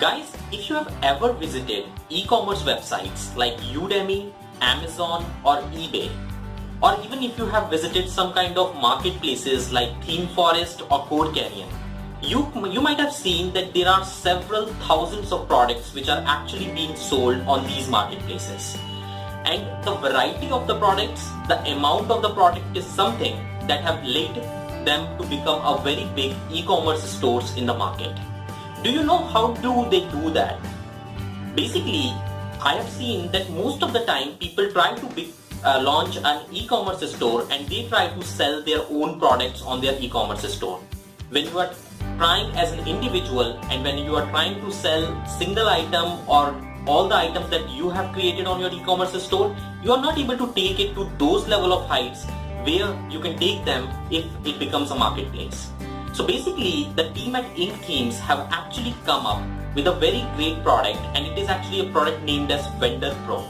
Guys, if you have ever visited e-commerce websites like Udemy, Amazon or eBay, or even if you have visited some kind of marketplaces like ThemeForest or CodeCanyon, you might have seen that there are several thousands of products which are actually being sold on these marketplaces. And the variety of the products, the amount of the product is something that have led them to become a very big e-commerce stores in the market. Do you know how do they do that? Basically, I have seen that most of the time people try to launch an e-commerce store and they try to sell their own products on their e-commerce store. When you are trying as an individual and when you are trying to sell single item or all the items that you have created on your e-commerce store, you are not able to take it to those level of heights where you can take them if it becomes a marketplace. So basically, the team at Ink Themes have actually come up with a very great product, and it is actually a product named as Vendor Pro.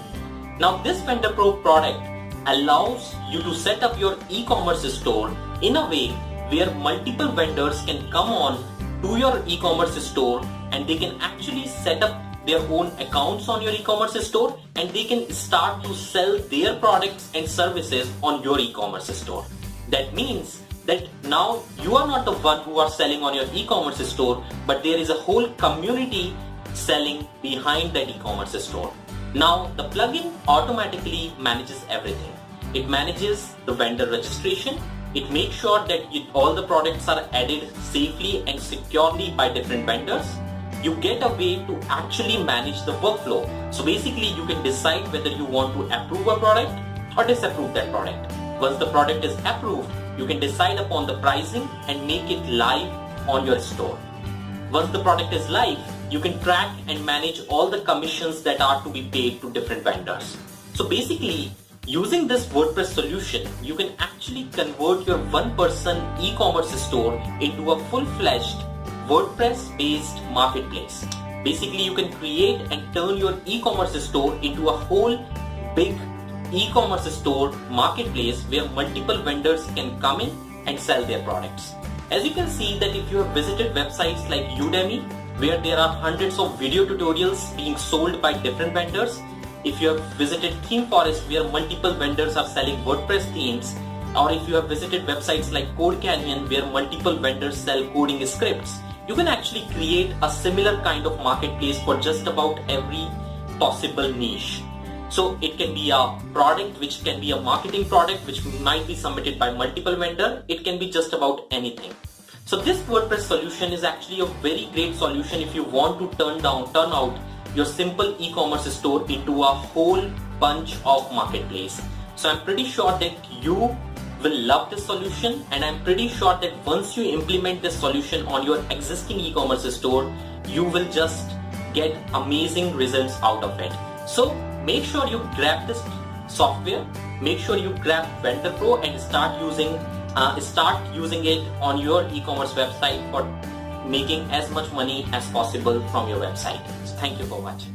Now this Vendor Pro product allows you to set up your e-commerce store in a way where multiple vendors can come on to your e-commerce store and they can actually set up their own accounts on your e-commerce store and they can start to sell their products and services on your e-commerce store. That means that now you are not the one who are selling on your e-commerce store, but there is a whole community selling behind that e-commerce store. Now the plugin automatically manages everything. It manages the vendor registration. It makes sure that all the products are added safely and securely by different vendors. You get a way to actually manage the workflow. So basically you can decide whether you want to approve a product or disapprove that product. Once the product is approved, you can decide upon the pricing and make it live on your store. Once the product is live, you can track and manage all the commissions that are to be paid to different vendors. So basically, using this WordPress solution, you can actually convert your one-person e-commerce store into a full-fledged WordPress-based marketplace. Basically, you can create and turn your e-commerce store into a whole big e-commerce store marketplace where multiple vendors can come in and sell their products. As you can see that if you have visited websites like Udemy, where there are hundreds of video tutorials being sold by different vendors, if you have visited ThemeForest where multiple vendors are selling WordPress themes, or if you have visited websites like CodeCanyon where multiple vendors sell coding scripts, you can actually create a similar kind of marketplace for just about every possible niche. So it can be a product which can be a marketing product which might be submitted by multiple vendors. It can be just about anything. So this WordPress solution is actually a very great solution if you want to turn out your simple e-commerce store into a whole bunch of marketplace. So I'm pretty sure that you will love this solution, and I'm pretty sure that once you implement this solution on your existing e-commerce store, you will just get amazing results out of it. So make sure you grab this software, make sure you grab Vendor Pro and start using it on your e-commerce website for making as much money as possible from your website. So thank you for watching.